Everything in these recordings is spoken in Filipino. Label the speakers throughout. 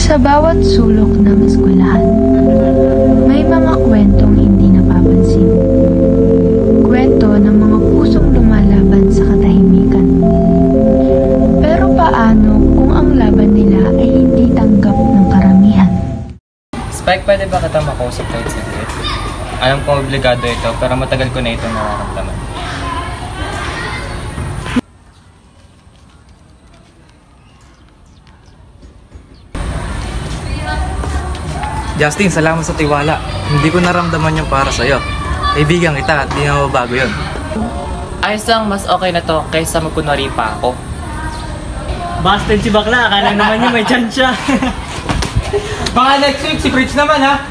Speaker 1: Sa bawat sulok ng eskwelahan, may mga kwentong hindi napapansin. Kwento ng mga pusong lumalaban sa katahimikan. Pero paano kung ang laban nila ay hindi tanggap ng karamihan?
Speaker 2: Spike, pwede ba kita makausap kahit saglit? Alam kong obligado ito, pero matagal ko na ito nararamdaman.
Speaker 3: Justin, salamat sa tiwala. Hindi ko naramdaman yung para sa'yo. Kaibigan kita at di na mabago yun.
Speaker 2: Ayos lang, mas okay na to kaysa magkunwari pa ako.
Speaker 4: Bastard si bakla, akala naman niya may chance siya.
Speaker 3: Baka next week, si Fritz naman ha?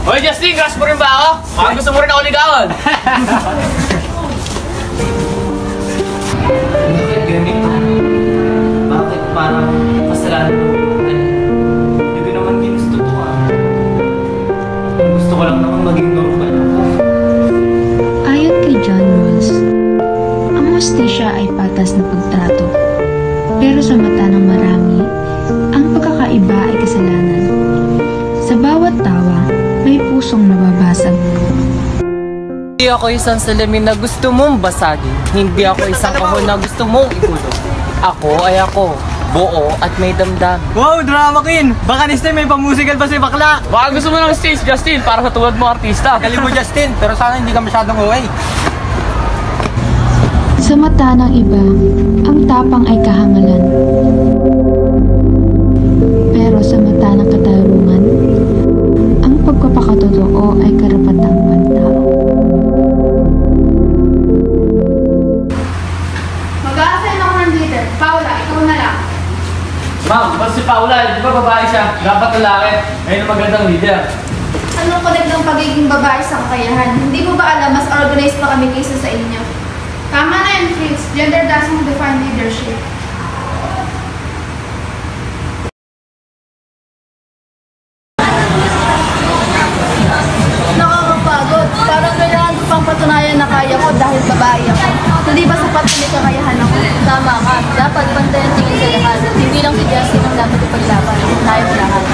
Speaker 2: Hoy Justin, crush mo rin ba ako? Parang gusto mo rin ako ligawan. Bakit ganito? Bakit parang kasalanan mo? Hindi ko naman ginusto to Gusto ko lang naman maging normal ako.
Speaker 1: Ayon kay John Rawls, ang hustisya ay patas na pagtrato. Pero sa mata ng marami, ang pagkakaiba ay kasalanan. Sa bawat tawa, may pusong nababasag.
Speaker 2: Hindi ako isang salamin na gusto mong basagin. Hindi ako isang kahon na gusto mong ikulong. Ako ay ako, buo at may damdam.
Speaker 4: Wow, drama queen! Baka next time may pamusical pa si bakla.
Speaker 2: Baka gusto mo ng stage, Justin, para sa tulad mo artista.
Speaker 3: Galing mo, Justin, pero sana hindi ka masyadong away.
Speaker 1: Sa mata ng iba, ang tapang ay kahangalan. Pero sa mata ng katarungan, ang pagpapakatotoo ay karapatang pantao.
Speaker 5: Mag-a-assign ako ng leader. Paula, ikaw na lang.
Speaker 2: Ma'am, basta si Paula, di ba babae siya? Dapat lalaki. Ngayon ang magandang leader.
Speaker 5: Anong connect ng pagiging babae sa kakayahan? Hindi mo ba alam mas organized pa kami kaysa sa inyo? Tama na yan, Fritz. Gender doesn't define leadership. Nakakapagod. Parang kailangan ko pang patunayan na kaya ko dahil babae ako. Hindi ba sapat na may kakayahan ako? Tama ka. Dapat pantayan tingin sa lahat. Hindi lang si Justin ang dapat ipaglaban. Tayo lahat.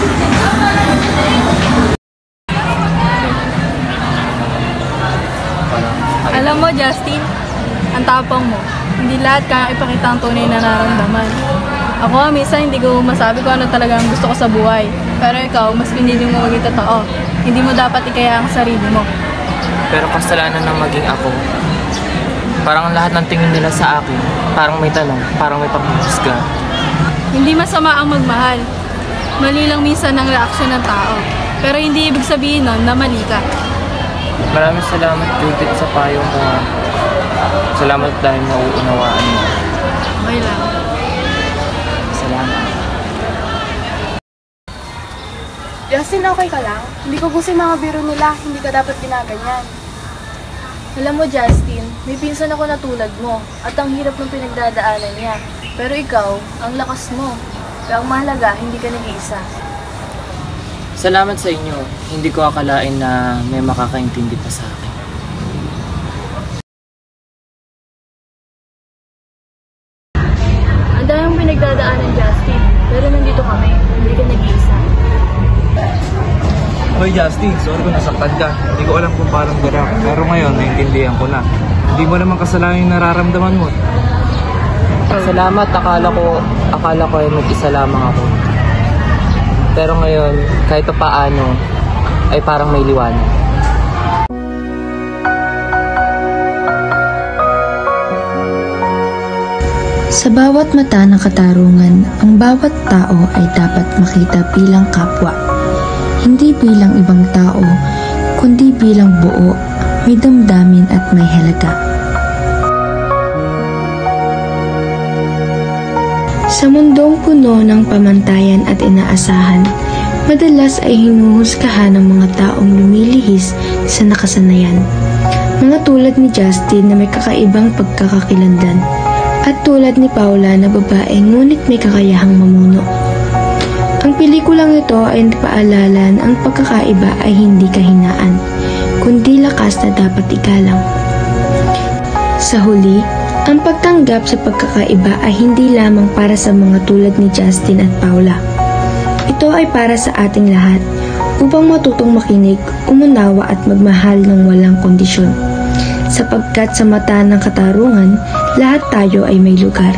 Speaker 6: Alam mo, Justin, ang tapang mo. Hindi lahat kaya ipakita ang tunay na nararamdaman. Ako, minsan hindi ko masabi kung ano talaga ang gusto ko sa buhay. Pero ikaw, mas pinili mo maging totoo. Hindi mo dapat ikaya ang sarili mo.
Speaker 2: Pero kasalanan ng maging ako. Parang lahat ng tingin nila sa akin, parang may tanong, parang may paghuhusga.
Speaker 6: Hindi masama ang magmahal. Mali lang minsan ang reaksyon ng tao. Pero hindi ibig sabihin nun na mali ka.
Speaker 2: Maraming salamat, Judith, sa payo mo. Salamat dahil nauunawaan mo.
Speaker 6: Okay lang.
Speaker 2: Salamat.
Speaker 5: Justin, okay ka lang? Hindi ko gusto yung mga biro nila. Hindi ka dapat ginaganyan.
Speaker 6: Alam mo, Justin, may pinsan ako na tulad mo at ang hirap ng pinagdadaanan niya. Pero ikaw, ang lakas mo. Pero ang mahalaga, hindi ka nag-iisa.
Speaker 2: Salamat sa inyo. Hindi ko akalain na may makakaintindi pa sa akin.
Speaker 6: Ang dami mong pinagdadaanan, Justin. Pero nandito kami. Hindi ka nag-iisa.
Speaker 3: Hoy Justin, sorry kung nasaktan ka. Hindi ko alam kung paano gano'n. Pero ngayon, naiintindihan ko na. Hindi mo naman kasalanan yung nararamdaman mo.
Speaker 2: Salamat. Akala ko ay mag-isa lamang ako. Pero ngayon, kahit pa paano, ay parang may liwanag.
Speaker 1: Sa bawat mata ng katarungan, ang bawat tao ay dapat makita bilang kapwa. Hindi bilang ibang tao, kundi bilang buo, may damdamin at may halaga. Sa mundong puno ng pamantayan at inaasahan, madalas ay hinuhusgahan ng mga taong lumilihis sa nakasanayan. Mga tulad ni Justin na may kakaibang pagkakakilanlan, at tulad ni Paula na babae ngunit may kakayahang mamuno. Ang pelikulang ito ay nagpaalala na ang pagkakaiba ay hindi kahinaan, kundi lakas na dapat igalang. Sa huli, ang pagtanggap sa pagkakaiba ay hindi lamang para sa mga tulad ni Justin at Paula. Ito ay para sa ating lahat upang matutong makinig, umunawa at magmahal ng walang kondisyon. Sapagkat sa mata ng katarungan, lahat tayo ay may lugar.